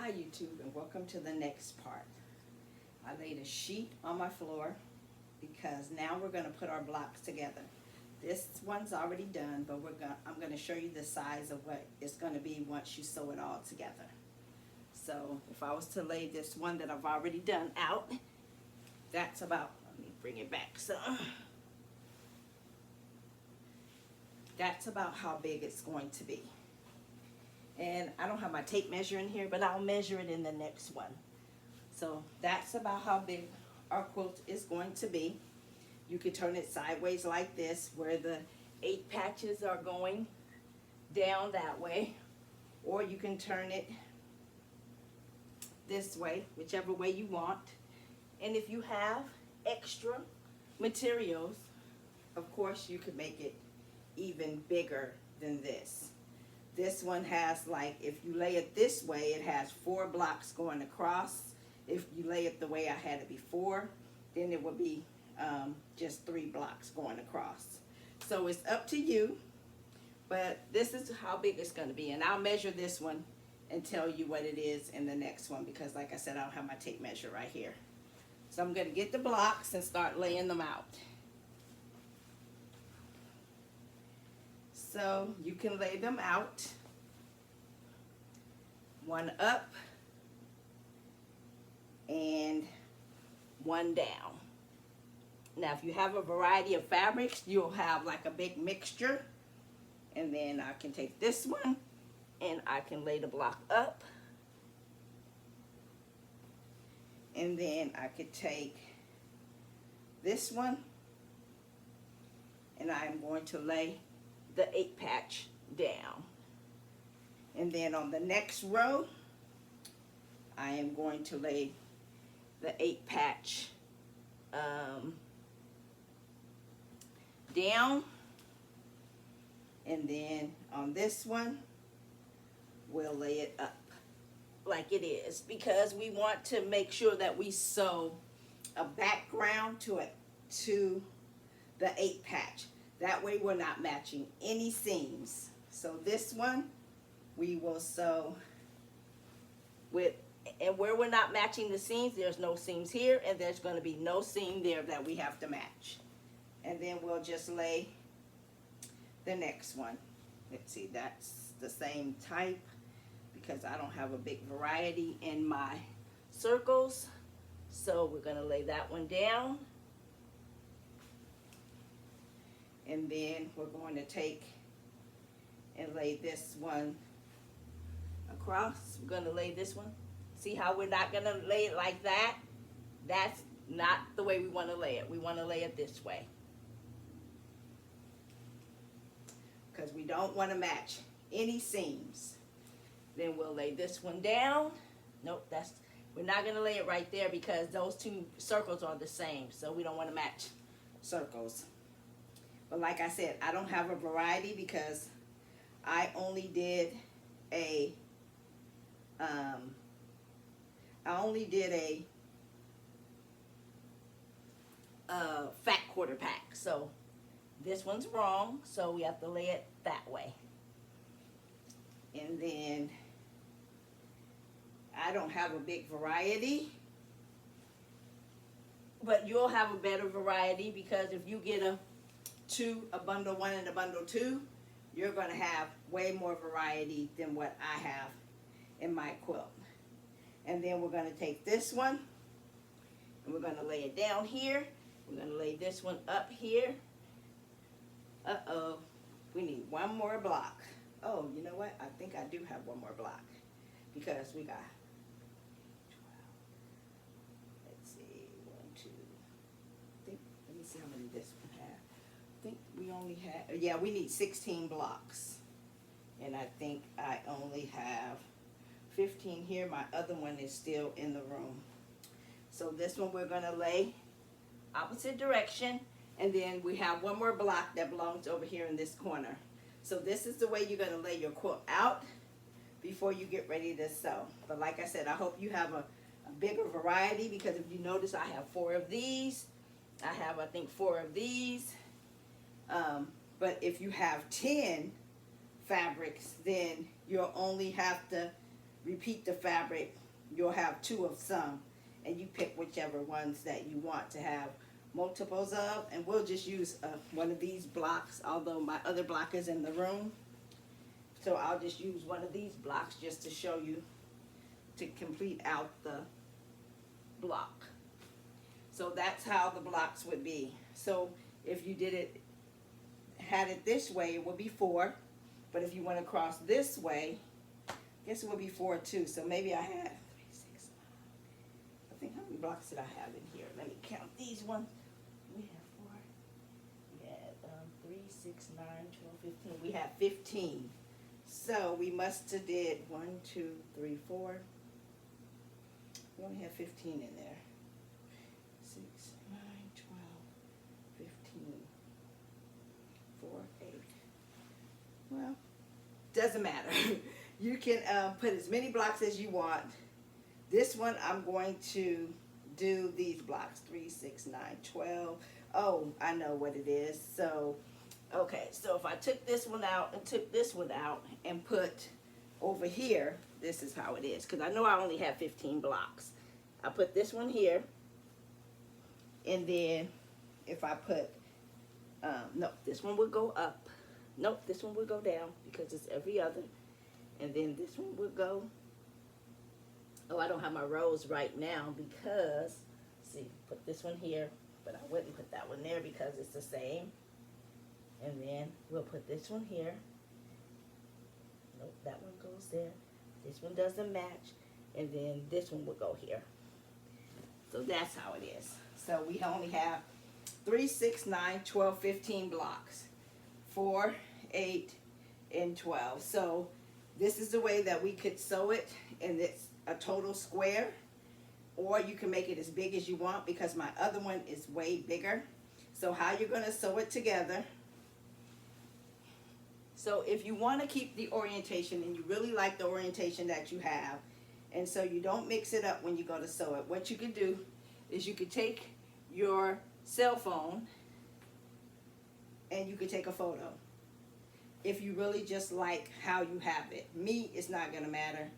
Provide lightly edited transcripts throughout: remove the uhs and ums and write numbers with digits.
Hi YouTube, and welcome to the next part. I laid a sheet on my floor because now we're going to put our blocks together. This one's already done, but I'm going to show you the size of what it's going to be once you sew it all together. So if I was to lay this one that I've already done out, that's about, let me bring it back some. That's about how big it's going to be. And I don't have my tape measure in here, but I'll measure it in the next one. So that's about how big our quilt is going to be. You can turn it sideways like this, where the 8 patches are going down that way, or you can turn it this way, whichever way you want. And if you have extra materials, of course you could make it even bigger than this. This one has, like, if you lay it this way, it has 4 blocks going across. If you lay it the way I had it before, then it would be just 3 blocks going across. So it's up to you, but this is how big it's going to be. And I'll measure this one and tell you what it is in the next one, because like I said, I don't have my tape measure right here. So I'm going to get the blocks and start laying them out. So you can lay them out, one up and one down. Now if you have a variety of fabrics, you'll have like a big mixture. And then I can take this one and I can lay the block up. And then I could take this one and I'm going to lay the 8 patch down. And then on the next row, I am going to lay the 8 patch down. And then on this one, we'll lay it up like it is, because we want to make sure that we sew a background to the 8 patch. That way we're not matching any seams. So this one we will sew with, and where we're not matching the seams, there's no seams here, and there's going to be no seam there that we have to match. And then we'll just lay the next one. Let's see, that's the same type, because I don't have a big variety in my circles. So we're going to lay that one down. And then we're going to take and lay this one across. We're going to lay this one. See how we're not going to lay it like that? That's not the way we want to lay it. We want to lay it this way, because we don't want to match any seams. Then we'll lay this one down. Nope, we're not going to lay it right there, because those 2 circles are the same, so we don't want to match circles. But like I said, I don't have a variety, because I only did a fat quarter pack. So this one's wrong, so we have to lay it that way. And then I don't have a big variety, but you'll have a better variety, because if you get a bundle 1 and a bundle 2, you're going to have way more variety than what I have in my quilt. And then we're going to take this one and we're going to lay it down here. We're going to lay this one up here. Uh-oh, we need one more block. Oh, you know what? I think I do have one more block, because we got 12. Let's see, 1, 2. Let me see how many this one has. I think we only have, yeah, we need 16 blocks. And I think I only have 15 here. My other one is still in the room. So this one we're going to lay opposite direction. And then we have one more block that belongs over here in this corner. So this is the way you're going to lay your quilt out before you get ready to sew. But like I said, I hope you have a bigger variety, because if you notice, I have 4 of these. I have, I think, 4 of these. But if you have 10 fabrics, then you'll only have to repeat the fabric, you'll have 2 of some, and you pick whichever ones that you want to have multiples of. And we'll just use one of these blocks, although my other block is in the room. So I'll just use one of these blocks just to show you, to complete out the block. So that's how the blocks would be. So if you had it this way, it would be 4. But if you went across this way, I guess it would be 4 too. So maybe I had 3, 6, 9. I think, how many blocks did I have in here? Let me count these ones. We have 4. We had 3, 6, 9, 12, 15. We have 15. So we must have did 1, 2, 3, 4. We only have 15 in there. 6, 9, 12, 15, 4, 8. Well, doesn't matter. You can put as many blocks as you want. This one, I'm going to do these blocks, 3, 6, 9, 12. Oh, I know what it is. So, okay, so if I took this one out and took this one out and put over here, this is how it is, because I know I only have 15 blocks. I put this one here, and then if I put, no, this one would go up. Nope, this one would go down because it's every other. And then this one would go, oh, I don't have my rows right now because, see, put this one here, but I wouldn't put that one there because it's the same. And then we'll put this one here. Nope, that one goes there. This one doesn't match. And then this one will go here. So that's how it is. So we only have 3, 6, 9, 12, 15 blocks. 4, 8, and 12. So this is the way that we could sew it, and it's a total square. Or you can make it as big as you want because my other one is way bigger. So how you're going to sew it together. So if you want to keep the orientation and you really like the orientation that you have, and so you don't mix it up when you go to sew it, what you could do is you could take your cell phone and you could take a photo. If you really just like how you have it. Me, it's not going to matter.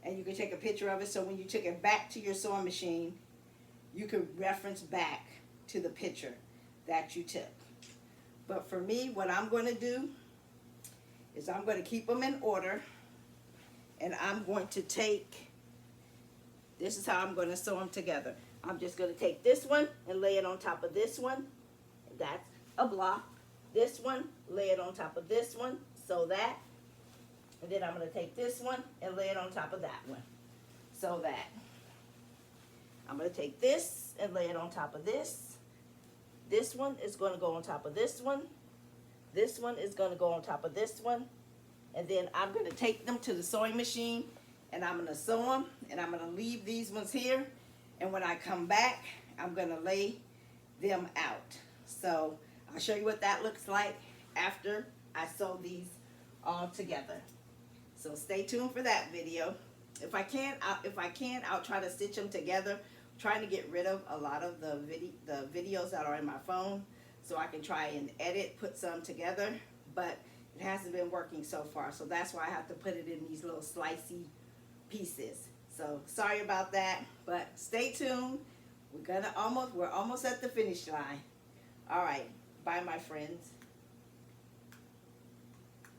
And you can take a picture of it, so when you took it back to your sewing machine, you could reference back to the picture that you took. But for me, what I'm going to do is I'm going to keep them in order, and I'm going to take, this is how I'm going to sew them together. I'm just going to take this one and lay it on top of this one. That's a block. This one, lay it on top of this one, sew that. And then I'm going to take this one and lay it on top of that one. So that. I'm going to take this and lay it on top of this. This one is going to go on top of this one. This one is going to go on top of this one. And then I'm going to take them to the sewing machine and I'm going to sew them. And I'm going to leave these ones here. And when I come back, I'm going to lay them out. So I'll show you what that looks like after I sew these all together. So stay tuned for that video. If I can, I'll try to stitch them together. I'm trying to get rid of a lot of the videos that are in my phone, so I can try and edit, put some together. But it hasn't been working so far, so that's why I have to put it in these little slicey pieces. So sorry about that, but stay tuned. We're almost at the finish line. All right, bye, my friends.